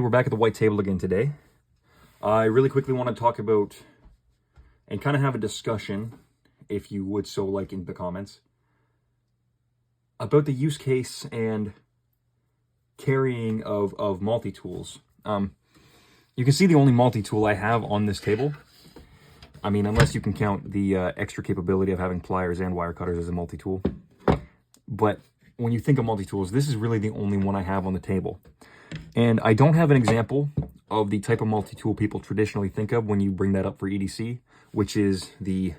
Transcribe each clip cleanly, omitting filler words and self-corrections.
We're back at the white table again today. I really quickly want to talk about and kind of have a discussion, if you would so like, in the comments, about the use case and carrying of multi-tools. You can see the only multi-tool I have on this table. I mean, unless you can count the extra capability of having pliers and wire cutters as a multi-tool. But when you think of multi-tools, this is really the only one I have on the table. And I don't have an example of the type of multi-tool people traditionally think of when you bring that up for EDC, which is the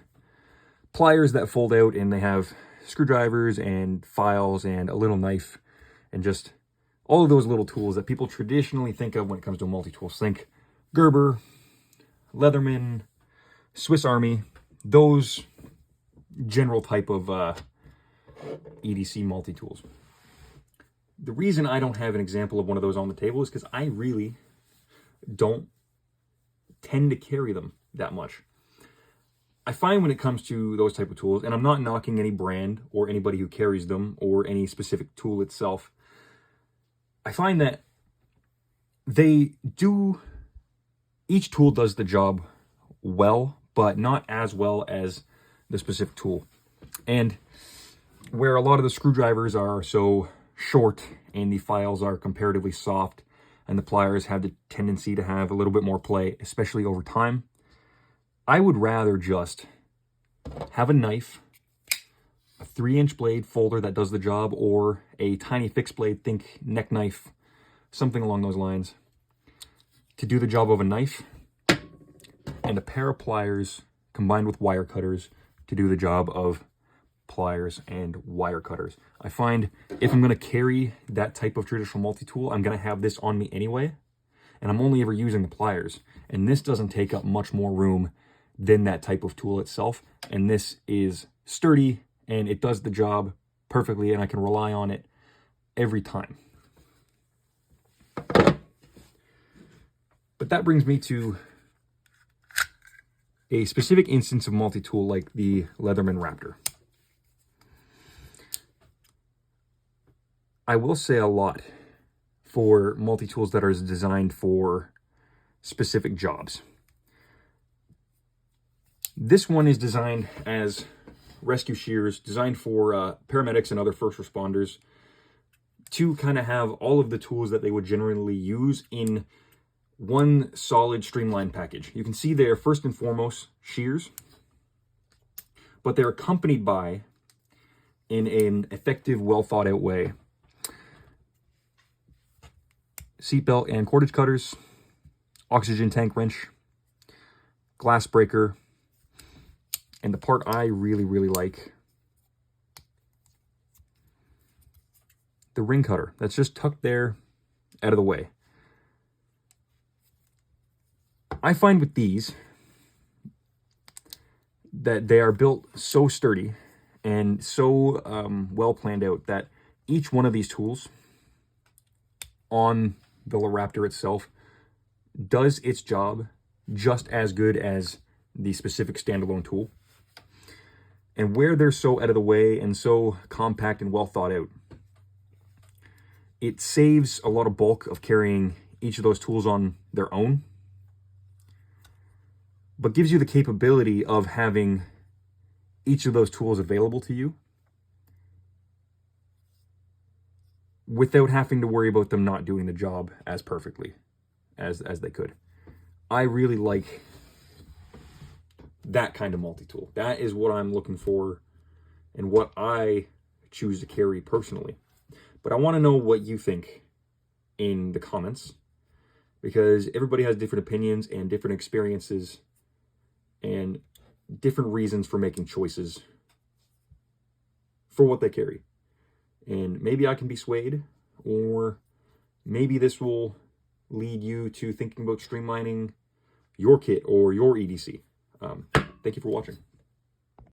pliers that fold out and they have screwdrivers and files and a little knife and just all of those little tools that people traditionally think of when it comes to multi-tools. Think Gerber, Leatherman, Swiss Army, those general type of EDC multi-tools. The reason I don't have an example of one of those on the table is because I really don't tend to carry them that much. I find when it comes to those type of tools, and I'm not knocking any brand or anybody who carries them or any specific tool itself, I find that each tool does the job well, but not as well as the specific tool. And where a lot of the screwdrivers are so short and the files are comparatively soft and the pliers have the tendency to have a little bit more play, especially over time, I would rather just have a knife, a 3-inch blade folder that does the job, or a tiny fixed blade, think neck knife, something along those lines, to do the job of a knife, and a pair of pliers combined with wire cutters to do the job of pliers and wire cutters. I find if I'm going to carry that type of traditional multi-tool, I'm going to have this on me anyway, and I'm only ever using the pliers. And this doesn't take up much more room than that type of tool itself. And this is sturdy and it does the job perfectly, and I can rely on it every time. But that brings me to a specific instance of multi-tool like the Leatherman Raptor. I will say a lot for multi-tools that are designed for specific jobs. This one is designed as rescue shears, designed for paramedics and other first responders to kind of have all of the tools that they would generally use in one solid streamlined package. You can see they're first and foremost shears, but they're accompanied by, in an effective, well thought out way, seatbelt and cordage cutters, oxygen tank wrench, glass breaker, and the part I really, really like, the ring cutter that's just tucked there out of the way. I find with these that they are built so sturdy and so well planned out that each one of these tools on the Raptor itself does its job just as good as the specific standalone tool. And where they're so out of the way and so compact and well thought out, it saves a lot of bulk of carrying each of those tools on their own, but gives you the capability of having each of those tools available to you without having to worry about them not doing the job as perfectly as they could. I really like that kind of multi-tool. That is what I'm looking for and what I choose to carry personally. But I want to know what you think in the comments, because everybody has different opinions and different experiences and different reasons for making choices for what they carry. And maybe I can be swayed, or maybe this will lead you to thinking about streamlining your kit or your EDC. Thank you for watching.